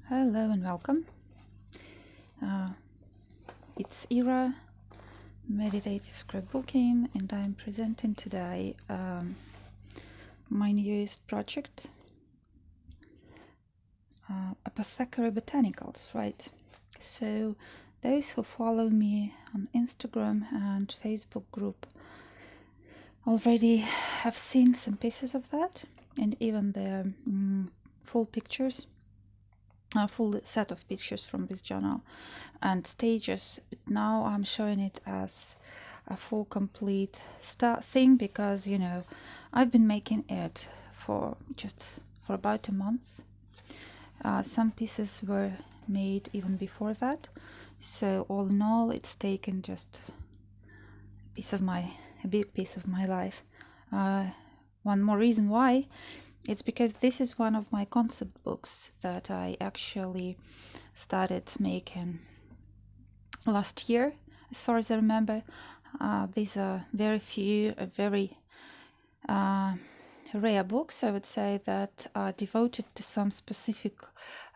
Hello and welcome. It's Ira, Meditative Scrapbooking, and I'm presenting today my newest project, Apothecary Botanicals, right? So those who follow me on Instagram and Facebook group already have seen some pieces of that, and even the full pictures. A full set of pictures from this journal and stages. Now I'm showing it as a full complete thing because I've been making it for about a month. Some pieces were made even before that, so all in all it's taken just a big piece of my life. One more reason why, it's because this is one of my concept books that I actually started making last year, as far as I remember. These are very rare books, I would say, that are devoted to some specific,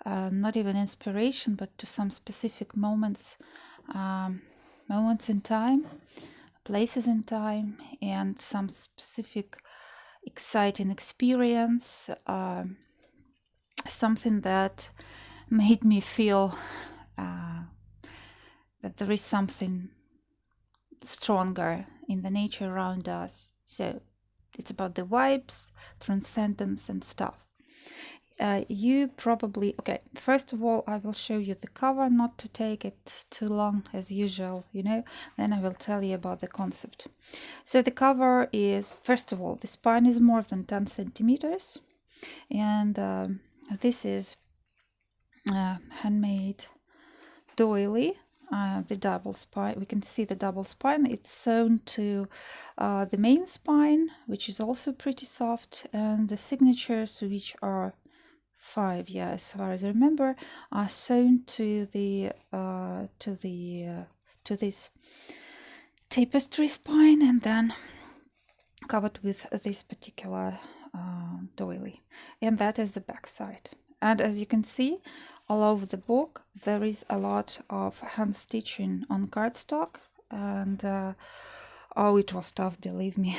not even inspiration, but to some specific moments in time, places in time, and some specific exciting experience, something that made me feel that there is something stronger in the nature around us. So it's about the vibes, transcendence, and stuff. You probably, okay, first of all, I will show you the cover, not to take it too long as usual, then I will tell you about the concept. So the cover is, first of all, the spine is more than 10 centimeters, and this is handmade doily. The double spine, we can see the double spine. It's sewn to the main spine, which is also pretty soft, and the signatures, which are 5, as far as I remember, are sewn to this tapestry spine, and then covered with this particular doily, and that is the back side. And as you can see, all over the book there is a lot of hand stitching on cardstock, and it was tough, believe me.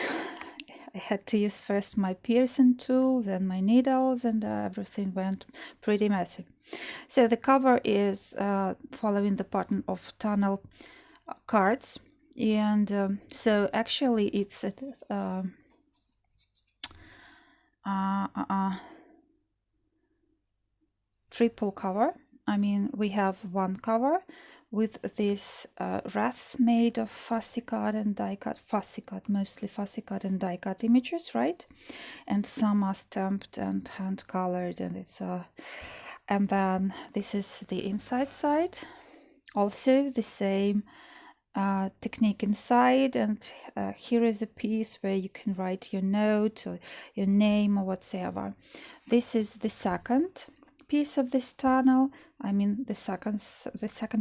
I had to use first my piercing tool, then my needles, and everything went pretty messy. So the cover is following the pattern of tunnel cards, and so actually it's a triple cover. I mean, we have one cover with this wreath made of fussy cut and die cut, mostly fussy cut and die cut images, right? And some are stamped and hand colored, and it's and then this is the inside side, also the same technique inside, and here is a piece where you can write your note or your name or whatsoever. This is the second piece of this tunnel. I mean the second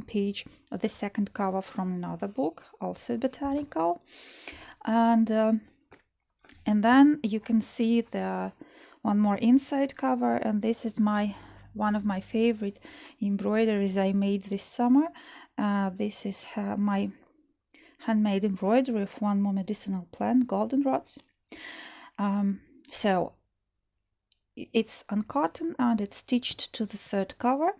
page of the second cover from another book, also botanical, and then you can see the one more inside cover, and this is one of my favorite embroideries I made this summer. This is my handmade embroidery of one more medicinal plant, goldenrods. So it's on cotton and it's stitched to the third cover.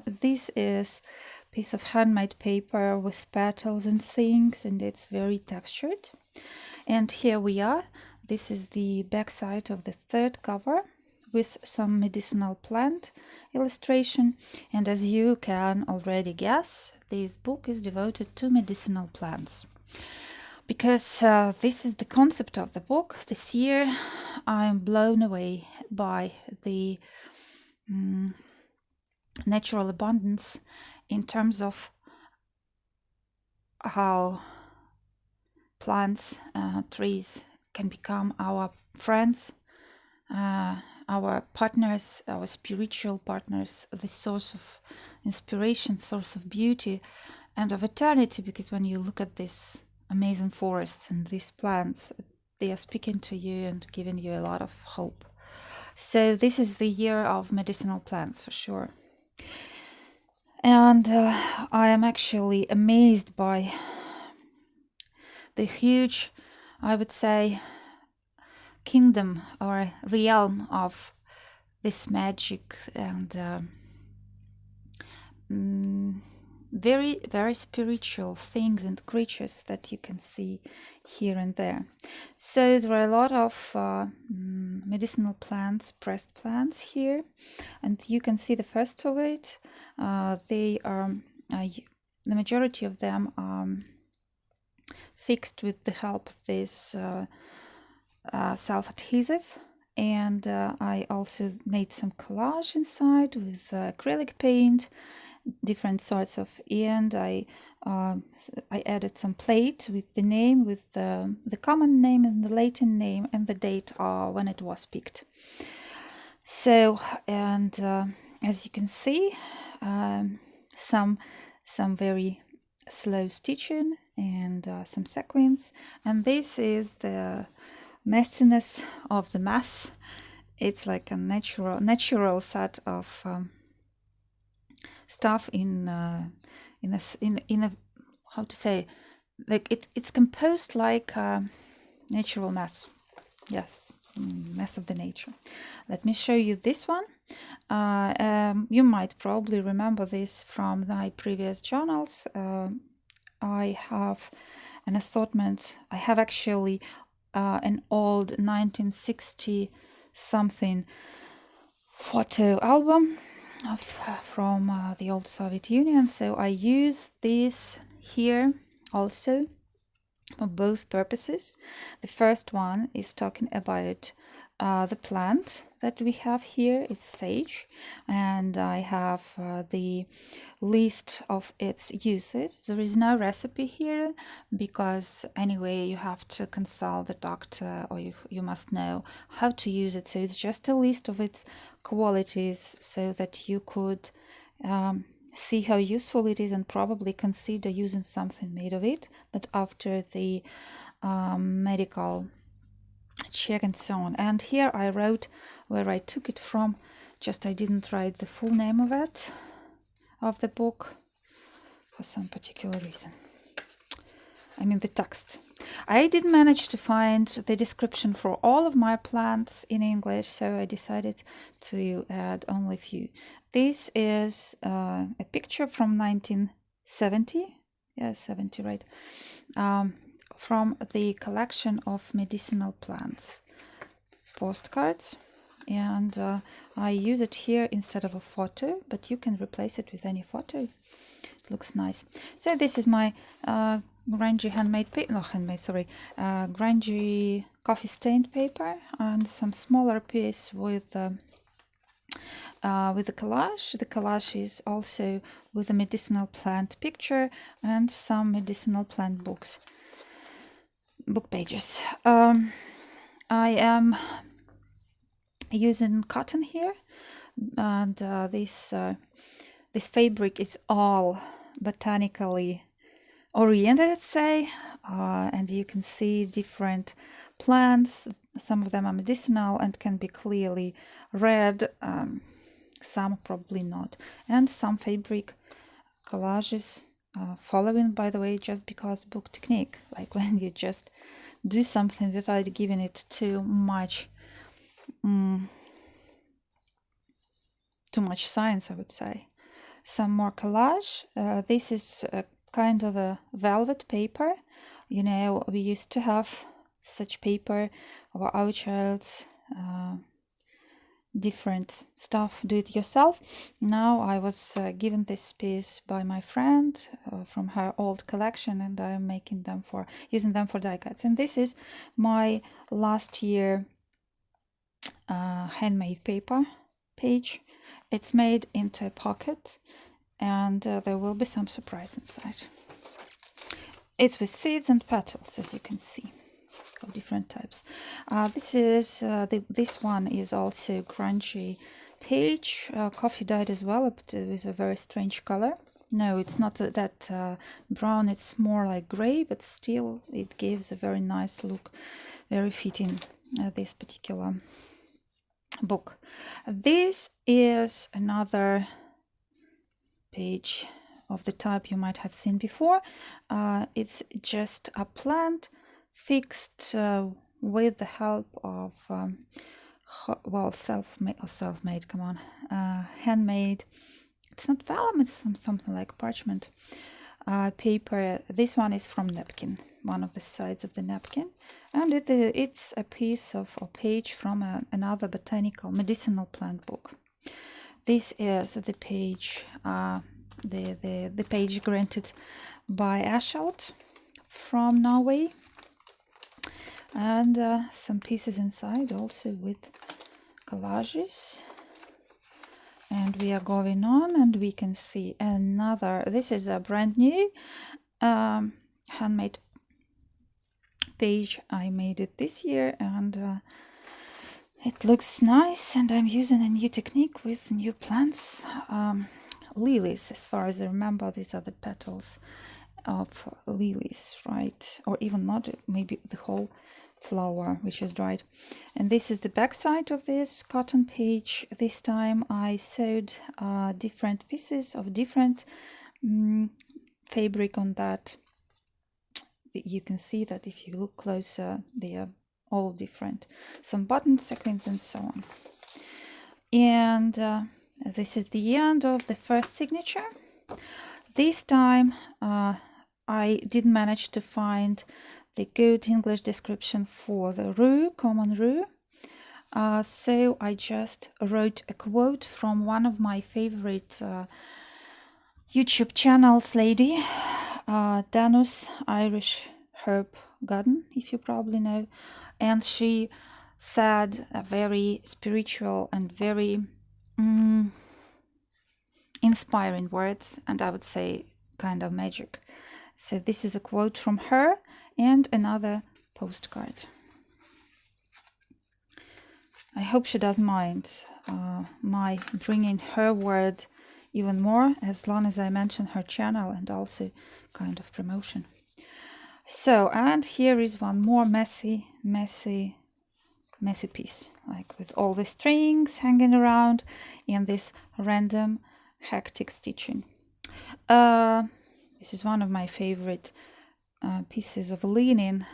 This is a piece of handmade paper with petals and things, and it's very textured. And here we are. This is the back side of the third cover with some medicinal plant illustration. And as you can already guess, this book is devoted to medicinal plants. Because this is the concept of the book. This year I am blown away by the natural abundance in terms of how plants, trees can become our friends, our partners, our spiritual partners, the source of inspiration, source of beauty and of eternity. Because when you look at this amazing forests and these plants, they are speaking to you and giving you a lot of hope. So this is the year of medicinal plants for sure. And I am actually amazed by the huge, I would say, kingdom or realm of this magic and very, very spiritual things and creatures that you can see here and there. So there are a lot of medicinal plants, pressed plants here, and you can see the first of it. They are the majority of them are fixed with the help of this self-adhesive, and I also made some collage inside with acrylic paint, different sorts of, and I added some plate with the name, with the common name and the Latin name and the date when it was picked. So, and as you can see, some very slow stitching and some sequins, and this is the messiness of the mess. It's like a natural set of stuff in a how to say, like it's composed like a natural mess. Yes, mess of the nature. Let me show you this one. You might probably remember this from my previous journals. I have an assortment. I have actually an old 1960 something photo album from the old Soviet Union. So I use this here also for both purposes. The first one is talking about the plant that we have here. It's sage, and I have the list of its uses. There is no recipe here because anyway you have to consult the doctor, or you must know how to use it. So it's just a list of its qualities so that you could see how useful it is and probably consider using something made of it, but after the medical check and so on. And here I wrote where I took it from, just I didn't write the full name of it, of the book, for some particular reason. I mean the text. I did manage to find the description for all of my plants in English, so I decided to add only a few. This is a picture from 1970, yeah, 70, right, from the collection of medicinal plants postcards, and I use it here instead of a photo, but you can replace it with any photo. It looks nice. So this is my grungy grungy coffee stained paper, and some smaller piece with the collage. The collage is also with a medicinal plant picture and some medicinal plant book pages. I am using cotton here, and this fabric is all botanically oriented, let's say, and you can see different plants. Some of them are medicinal and can be clearly read, some probably not, and some fabric collages following, by the way, just because book technique, like when you just do something without giving it too much science, I would say. Some more collage. This is a kind of a velvet paper. You know, we used to have such paper of our child's different stuff, do it yourself. Now I was given this piece by my friend from her old collection, and I'm making them using them for die cuts. And this is my last year handmade paper page. It's made into a pocket, and there will be some surprise inside. It's with seeds and petals, as you can see, of different types. This one is also grungy page, coffee dyed as well, but with a very strange color. No, it's not that brown, it's more like gray, but still it gives a very nice look, very fitting this particular book. This is another page of the type you might have seen before. It's just a plant fixed with the help of well, self-made, come on, handmade. It's not vellum, it's something like parchment paper. This one is from napkin, one of the sides of the napkin, and it's a piece of a page from another botanical medicinal plant book. This is the page, the page granted by Ashalt from Norway, and some pieces inside also with collages. And we are going on, and we can see another. This is a brand new handmade page. I made it this year, and it looks nice. And I'm using a new technique with new plants, lilies. As far as I remember, these are the petals of lilies, right? Or even not, maybe the whole flower which is dried. And this is the back side of this cotton page. This time I sewed different pieces of different fabric on that. You can see that if you look closer, they are all different, some button sequins and so on. And this is the end of the first signature. This time I didn't manage to find the good English description for the rue, common rue. So I just wrote a quote from one of my favorite YouTube channels lady, Danus Irish Herb Garden, if you probably know. And she said a very spiritual and very inspiring words, and I would say kind of magic. So this is a quote from her and another postcard. I hope she doesn't mind my bringing her word even more, as long as I mention her channel and also kind of promotion. So, and here is one more messy piece, like with all the strings hanging around and this random hectic stitching. This is one of my favorite pieces of linen.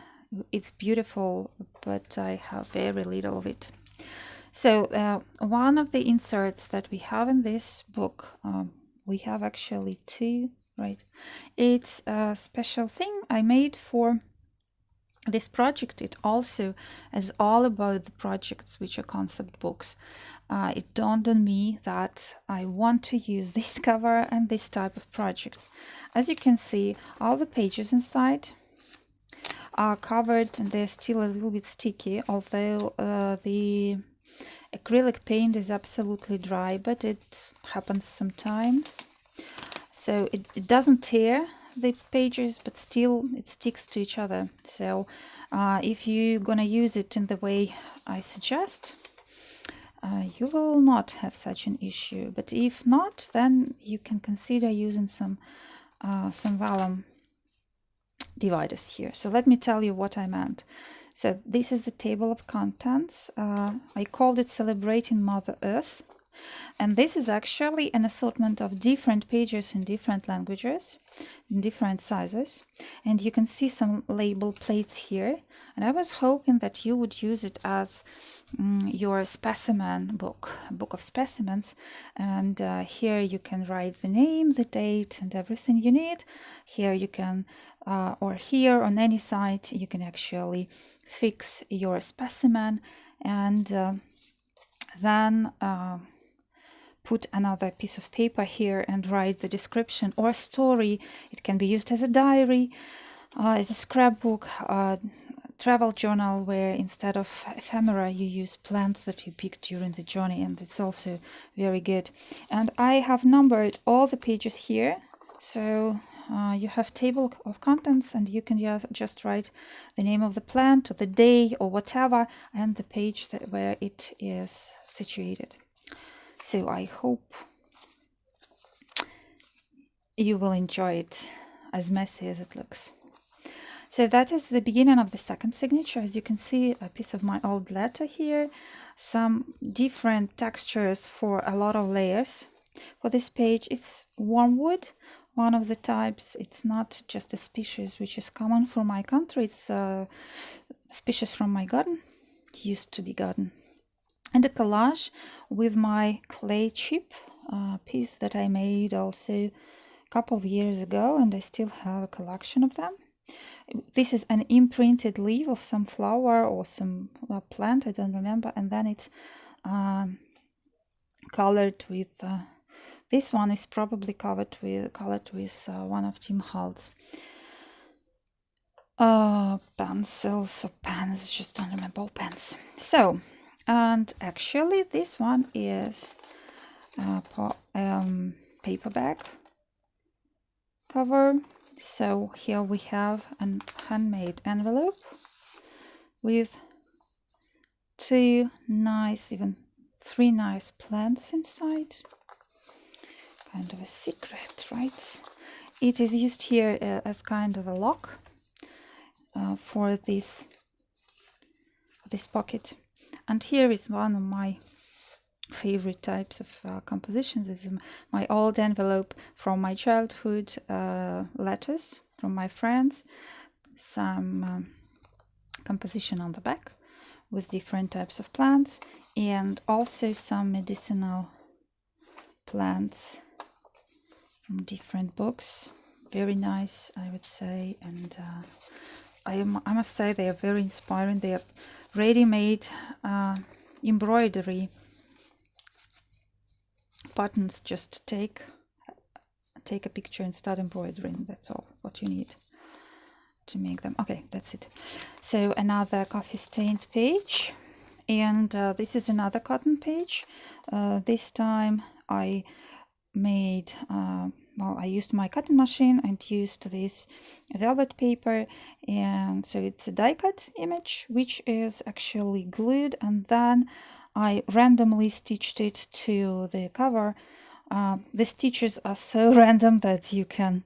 It's beautiful, but I have very little of it. So one of the inserts that we have in this book, we have actually two, right? It's a special thing I made for this project. It also is all about the projects which are concept books. It dawned on me that I want to use this cover and this type of project. As you can see, all the pages inside are covered and they're still a little bit sticky, although the acrylic paint is absolutely dry, but it happens sometimes. So it doesn't tear the pages, but still it sticks to each other. So if you're gonna use it in the way I suggest, you will not have such an issue. But if not, then you can consider using some vellum dividers here. So let me tell you what I meant. So this is the table of contents. I called it Celebrating Mother Earth. And this is actually an assortment of different pages in different languages, in different sizes. And you can see some label plates here. And I was hoping that you would use it as your specimen book, a book of specimens. And here you can write the name, the date, and everything you need. Here you can, or here on any site, you can actually fix your specimen and then put another piece of paper here and write the description or story. It can be used as a diary, as a scrapbook, travel journal, where instead of ephemera you use plants that you picked during the journey, and it's also very good. And I have numbered all the pages here, so you have table of contents, and you can just write the name of the plant or the day or whatever, and the page where it is situated. So I hope you will enjoy it, as messy as it looks. So that is the beginning of the second signature. As you can see, a piece of my old letter here, some different textures for a lot of layers. for this page. It's wormwood, one of the types. It's not just a species which is common for my country. It's a species from my garden, used to be garden. And a collage with my clay chip piece that I made also a couple of years ago, and I still have a collection of them. This is an imprinted leaf of some flower or some plant, I don't remember, and then it's colored with this one is probably colored with one of Tim Halt's pencils or pens, just don't remember, all pens. So, and actually this one is paperback cover. So here we have a handmade envelope with two nice, even three nice plants inside. Kind of a secret, right? It is used here as kind of a lock for this pocket. And here is one of my favorite types of compositions. This is my old envelope from my childhood, letters from my friends, some composition on the back with different types of plants, and also some medicinal plants from different books. Very nice, I would say, and I must say they are very inspiring. They are ready-made embroidery buttons. Just take a picture and start embroidering. That's all what you need to make them. Okay, that's it. So another coffee stained page, and this is another cotton page. This time I made I used my cutting machine and used this velvet paper, and so it's a die cut image which is actually glued, and then I randomly stitched it to the cover. The stitches are so random that you can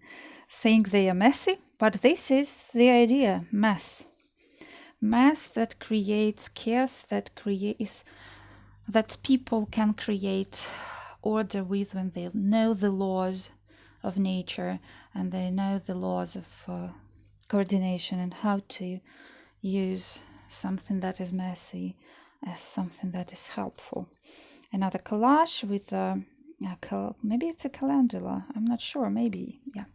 think they are messy, but this is the idea: mess that creates chaos, that people can create order with when they know the laws of nature and they know the laws of coordination and how to use something that is messy as something that is helpful. Another collage with maybe it's a calendula, I'm not sure, maybe, yeah.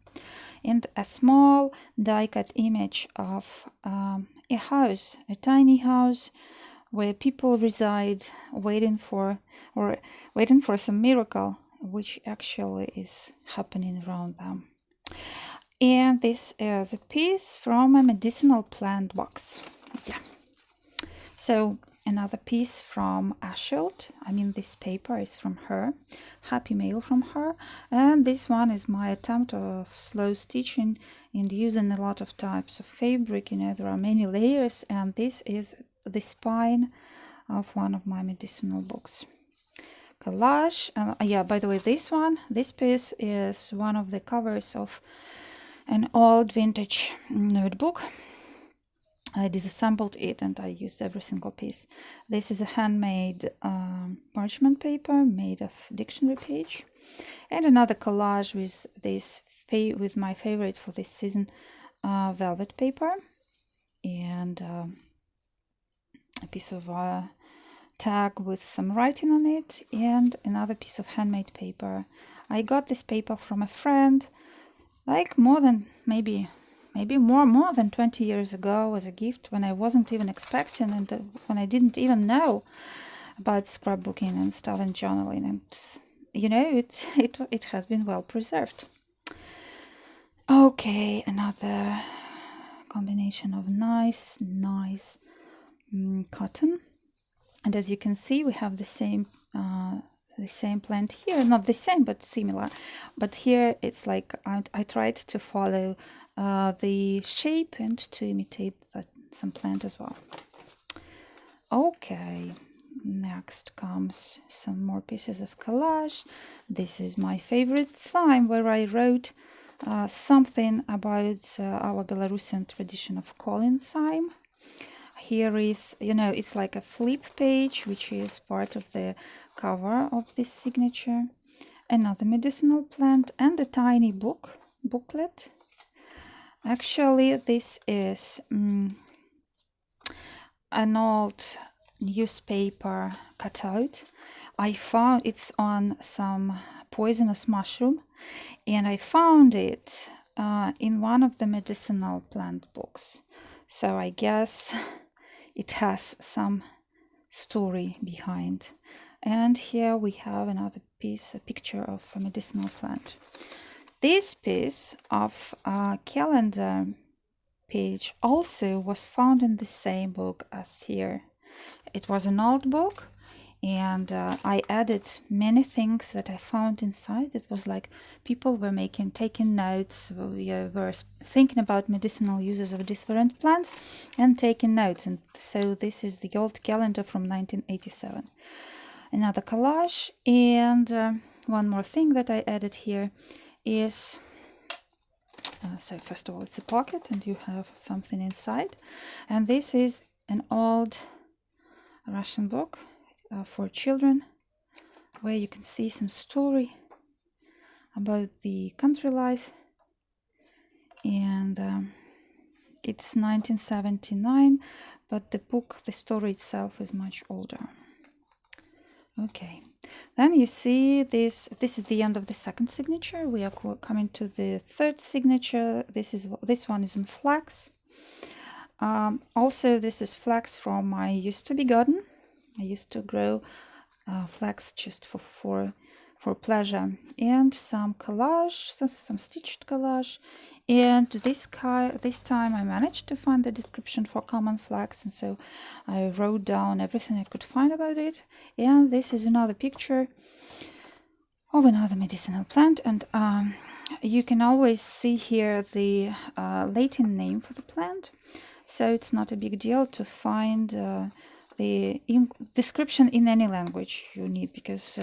And a small die-cut image of a house, a tiny house where people reside, waiting for some miracle which actually is happening around them. And this is a piece from a medicinal plant box. Yeah. So another piece from Ashield. I mean, this paper is from her, happy mail from her. And this one is my attempt of slow stitching and using a lot of types of fabric. You know, there are many layers, and this is the spine of one of my medicinal books. Collage. Yeah, by the way, this piece is one of the covers of an old vintage notebook. I disassembled it and I used every single piece. This is a handmade parchment paper made of dictionary page, and another collage with with my favorite for this season, velvet paper, and a piece of tag with some writing on it, and another piece of handmade paper. I got this paper from a friend, like more than 20 years ago, as a gift, when I wasn't even expecting, and when I didn't even know about scrapbooking and stuff and journaling, and you know, it has been well preserved. Okay, another combination of nice cotton. And as you can see, we have the same plant here, not the same, but similar. But here it's like I tried to follow the shape and to imitate some plant as well. Okay, next comes some more pieces of collage. This is my favorite time, where I wrote something about our Belarusian tradition of calling thyme. Here is, you know, it's like a flip page, which is part of the cover of this signature. another medicinal plant, and a tiny booklet. Actually, this is an old newspaper cutout. I found it's on some poisonous mushroom, and I found it in one of the medicinal plant books. So I guess it has some story behind. And here we have another piece, a picture of a medicinal plant. This piece of calendar page also was found in the same book as here. It was an old book, and I added many things that I found inside. It was like people were taking notes. We were thinking about medicinal uses of different plants and taking notes. And so this is the old calendar from 1987. Another collage, and one more thing that I added here is, so first of all, it's a pocket and you have something inside. And this is an old Russian book for children, where you can see some story about the country life. And it's 1979, but the story itself is much older. Okay, then you see this is the end of the second signature. We are coming to the third signature. This one is in flax. Also, this is flax from my used to be garden. I used to grow flax just for pleasure, and some collage, some stitched collage. And this time I managed to find the description for common flax, and so I wrote down everything I could find about it. And this is another picture of another medicinal plant, and you can always see here the Latin name for the plant, so it's not a big deal to find the description in any language you need, because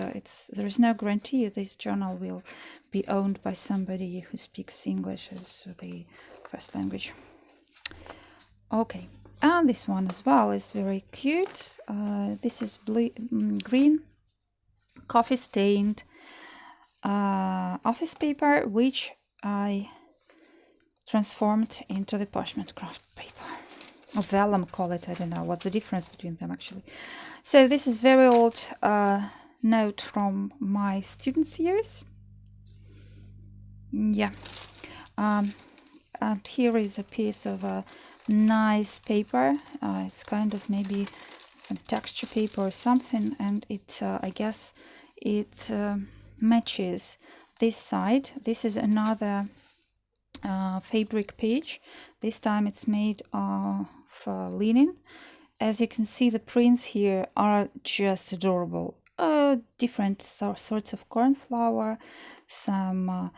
there is no guarantee this journal will be owned by somebody who speaks English as the first language. Okay, and this one as well is very cute. This is green coffee stained office paper, which I transformed into the parchment craft paper. Or vellum, call it, I don't know what's the difference between them actually. So this is very old note from my students' years. Yeah. And here is a piece of a nice paper. It's kind of maybe some texture paper or something, and it I guess it matches this side. This is another fabric page. This time it's made of linen. As you can see, the prints here are just adorable. Different sorts of cornflower, some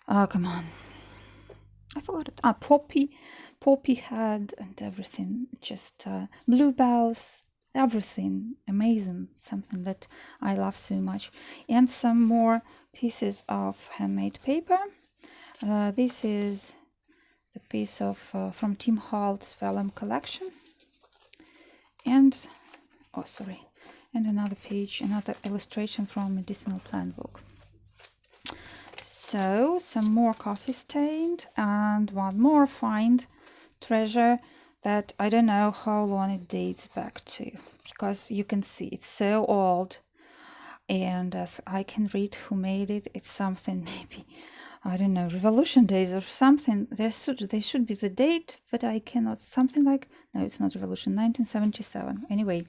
come on, I forgot it. Poppy head and everything. Just bluebells, everything amazing. Something that I love so much. And some more pieces of handmade paper. This is the piece of from Tim Holt's vellum collection, and and another page, another illustration from Medicinal Plant book. So some more coffee stained, and one more find treasure that I don't know how long it dates back to, because you can see it's so old, and as I can read who made it, it's something maybe, I don't know, Revolution days or something. There should be the date, but I cannot. Something like, no, it's not Revolution, 1977. Anyway,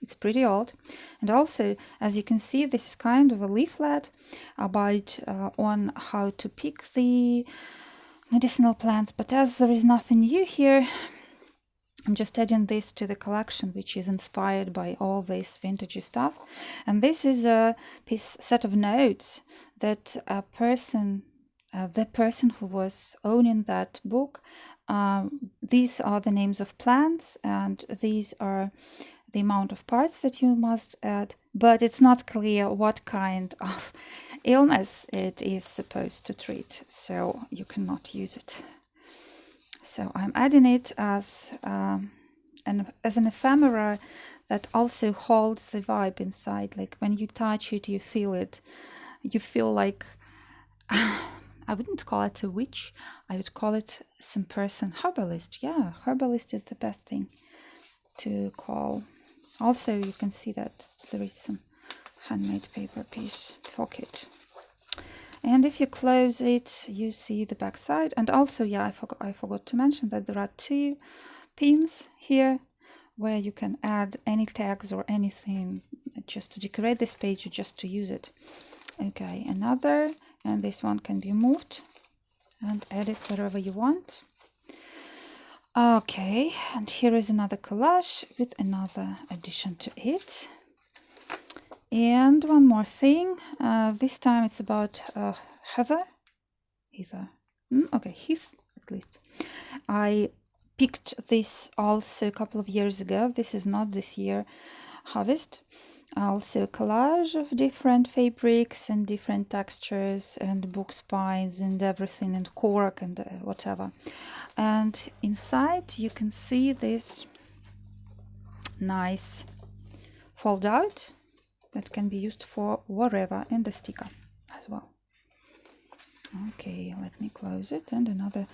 it's pretty old. And also, as you can see, this is kind of a leaflet about on how to pick the medicinal plants. But as there is nothing new here, I'm just adding this to the collection, which is inspired by all this vintage stuff. And this is a set of notes that the person who was owning that book, these are the names of plants, and these are the amount of parts that you must add, but it's not clear what kind of illness it is supposed to treat, so you cannot use it. So I'm adding it as an ephemera that also holds the vibe inside. Like when you touch it, you feel it. you feel like I wouldn't call it a witch. I would call it some person, herbalist. Yeah, herbalist is the best thing to call. Also, you can see that there is some handmade paper piece pocket. And if you close it, you see the back side. And also, yeah, I forgot to mention that there are 2 pins here where you can add any tags or anything just to decorate this page or just to use it. Okay, another, and this one can be moved and edit wherever you want. Okay, and here is another collage with another addition to it. And one more thing, this time it's about Heath, at least. I picked this also a couple of years ago. This is not this year harvest. Also a collage of different fabrics and different textures and book spines and everything and cork and whatever. And inside you can see this nice fold out that can be used for whatever, and the sticker as well. Okay, let me close it, and another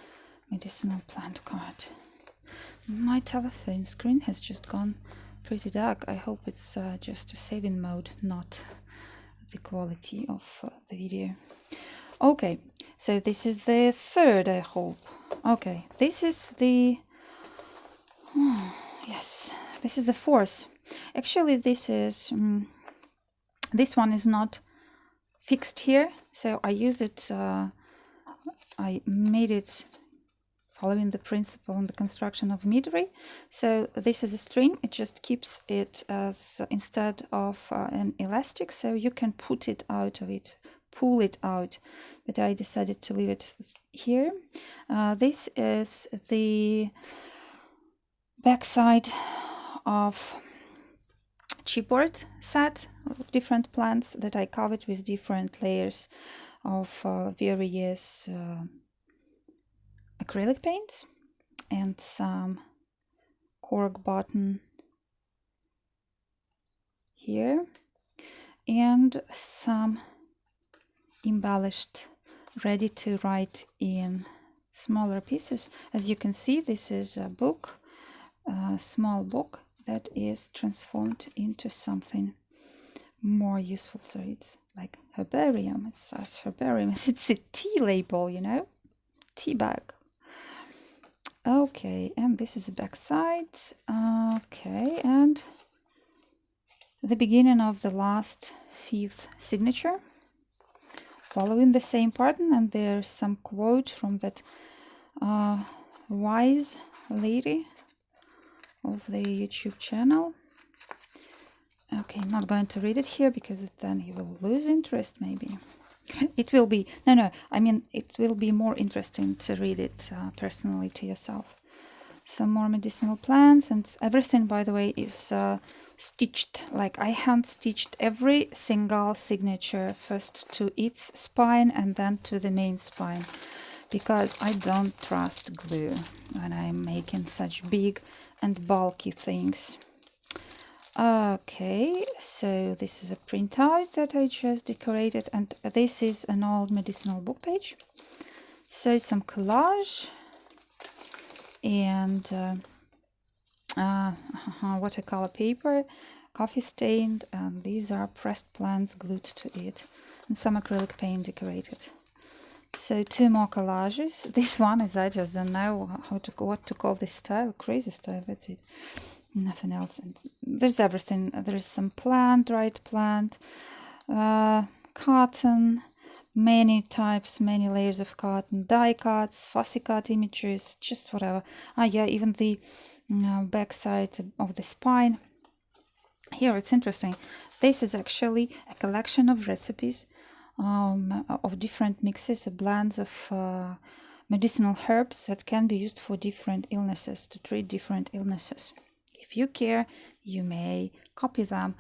medicinal plant card. My telephone screen has just gone pretty dark. I hope it's just a saving mode, not the quality of the video. Okay, so this is the third, I hope. Okay, this is the yes, this is the fourth. Actually, this is this one is not fixed here, so I used it. I made it following the principle and the construction of midri. So this is a string. It just keeps it as instead of an elastic, so you can put it out of it, pull it out. But I decided to leave it here. This is the backside of chipboard set of different plants that I covered with different layers of various acrylic paint and some cork button here and some embellished ready to write in smaller pieces. As you can see, this is a book, a small book that is transformed into something more useful. So it's like herbarium. It says herbarium. It's a tea label, you know, tea bag. Okay, and this is the back side. Okay, and the beginning of the last 5th signature, following the same pattern. And there's some quote from that wise lady of the YouTube channel. Okay, I'm not going to read it here because then you will lose interest maybe. It will be, I mean, it will be more interesting to read it personally to yourself. Some more medicinal plants, and everything, by the way, is stitched. Like I hand stitched every single signature first to its spine and then to the main spine, because I don't trust glue when I'm making such big and bulky things. Okay, so this is a printout that I just decorated, and this is an old medicinal book page. So some collage and watercolor paper, coffee stained, and these are pressed plants glued to it, and some acrylic paint decorated. So 2 more collages. This one is, I just don't know what to call this style. Crazy style, that's it. Nothing else. And there's everything. There's some plant, dried plant, cotton, many types, many layers of cotton, die cuts, fussy cut images, just whatever. Yeah, even the back side of the spine. Here it's interesting. This is actually a collection of recipes of different mixes, blends of medicinal herbs that can be used for different illnesses, to treat different illnesses. If you care, you may copy them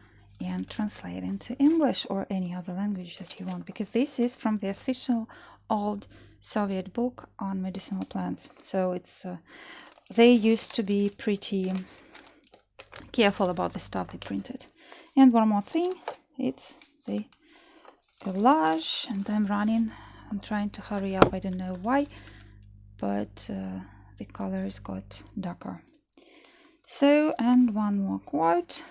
and translate into English or any other language that you want, because this is from the official old Soviet book on medicinal plants. So it's they used to be pretty careful about the stuff they printed. And one more thing, it's the collage, and I'm running. I'm trying to hurry up. I don't know why, but the colors got darker. So, and one more quote.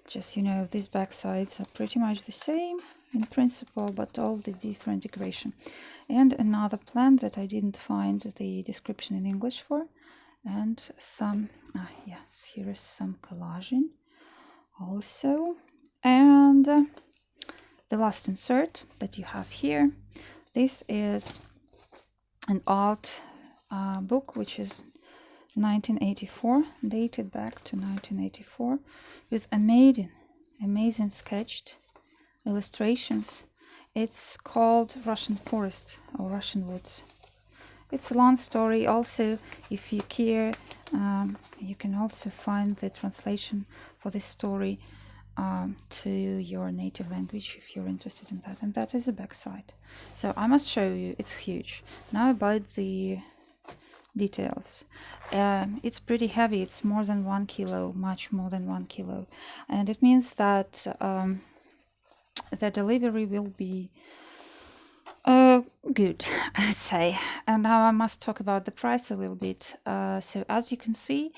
Just, these back sides are pretty much the same in principle, but all the different decoration. And another plant that I didn't find the description in English for. And some, yes, here is some collaging also. And the last insert that you have here, this is an art book, which is 1984, dated back to 1984, with amazing sketched illustrations. It's called Russian Forest or Russian Woods. It's a long story. Also, if you care, you can also find the translation for this story to your native language if you're interested in that. And that is the back side. So I must show you. It's huge. Now about the details. It's pretty heavy. It's more than 1 kilo, much more than 1 kilo. And it means that the delivery will be good, I'd say. And now I must talk about the price a little bit. So as you can see,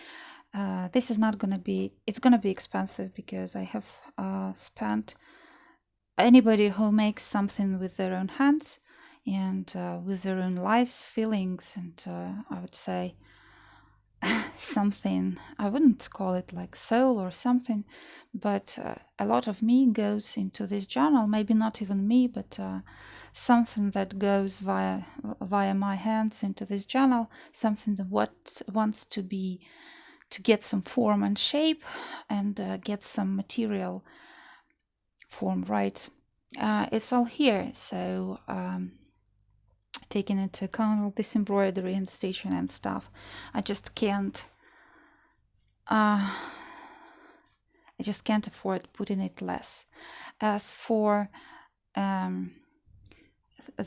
this is not going to be, it's going to be expensive because I have spent, anybody who makes something with their own hands and with their own lives, feelings, and I would say something, I wouldn't call it like soul or something, but a lot of me goes into this journal. Maybe not even me, but something that goes via my hands into this journal, something that wants to get some form and shape and get some material form right. It's all here. So taking into account all this embroidery and stitching and stuff, I just can't afford putting it less. As for the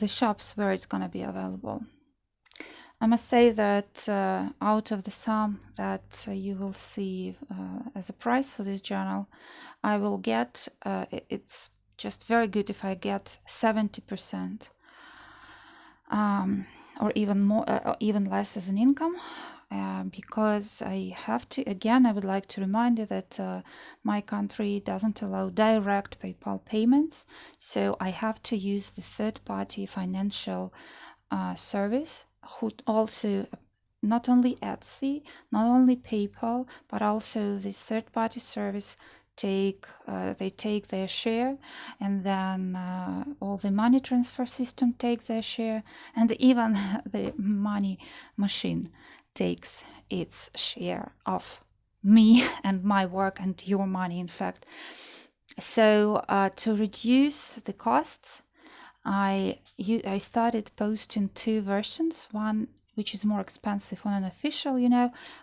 shops where it's gonna be available, I must say that out of the sum that you will see as a price for this journal, I will get, it's just very good if I get 70%. Or even more, even less as an income, because I have to, again, I would like to remind you that my country doesn't allow direct PayPal payments, so I have to use the third-party financial service, who also, not only Etsy, not only PayPal, but also this third-party service they take their share, and then all the money transfer system takes their share, and even the money machine takes its share of me and my work and your money, in fact. So to reduce the costs, I started posting 2 versions, one which is more expensive on an official,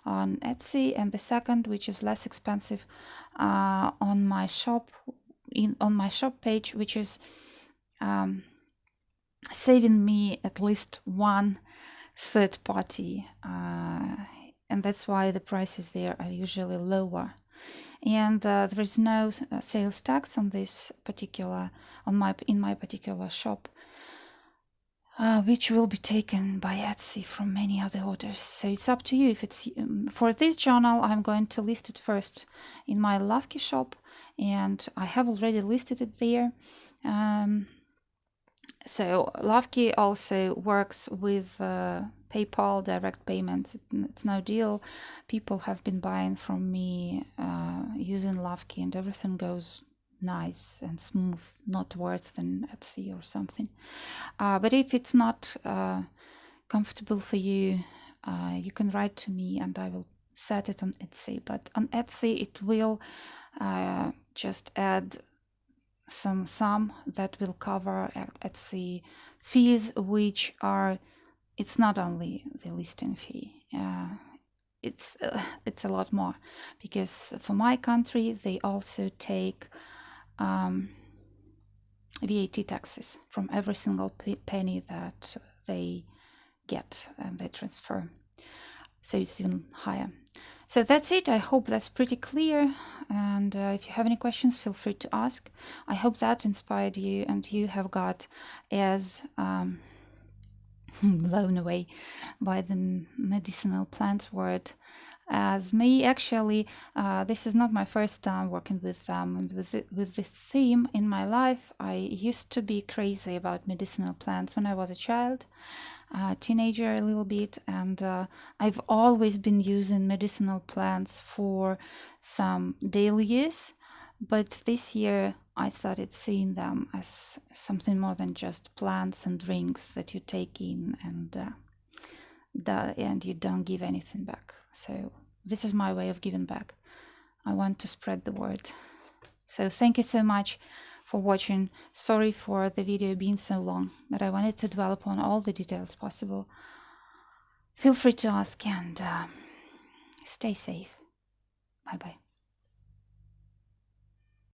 on Etsy, and the second, which is less expensive on my shop, on my shop page, which is saving me at least one third party, and that's why the prices there are usually lower. And there is no sales tax on this particular, in my particular shop, which will be taken by Etsy from many other orders. So it's up to you. If it's for this journal, I'm going to list it first in my Lavki shop, and I have already listed it there. So Lavki also works with PayPal direct payments. It's no deal. People have been buying from me using Lavki, and everything goes nice and smooth, not worse than Etsy or something. But if it's not comfortable for you, you can write to me and I will set it on Etsy. But on Etsy, it will just add some sum that will cover Etsy fees, which are, it's not only the listing fee. It's a lot more, because for my country, they also take VAT taxes from every single penny that they get and they transfer. So it's even higher. So that's it. I hope that's pretty clear. And if you have any questions, feel free to ask. I hope that inspired you and you have got as blown away by the medicinal plants word as me. Actually, this is not my first time working with them and with this theme in my life. I used to be crazy about medicinal plants when I was a child, teenager a little bit, and I've always been using medicinal plants for some daily use, but this year I started seeing them as something more than just plants and drinks that you take in and you don't give anything back. So this is my way of giving back. I want to spread the word. So thank you so much for watching. Sorry for the video being so long, but I wanted to dwell upon all the details possible. Feel free to ask and stay safe. Bye-bye.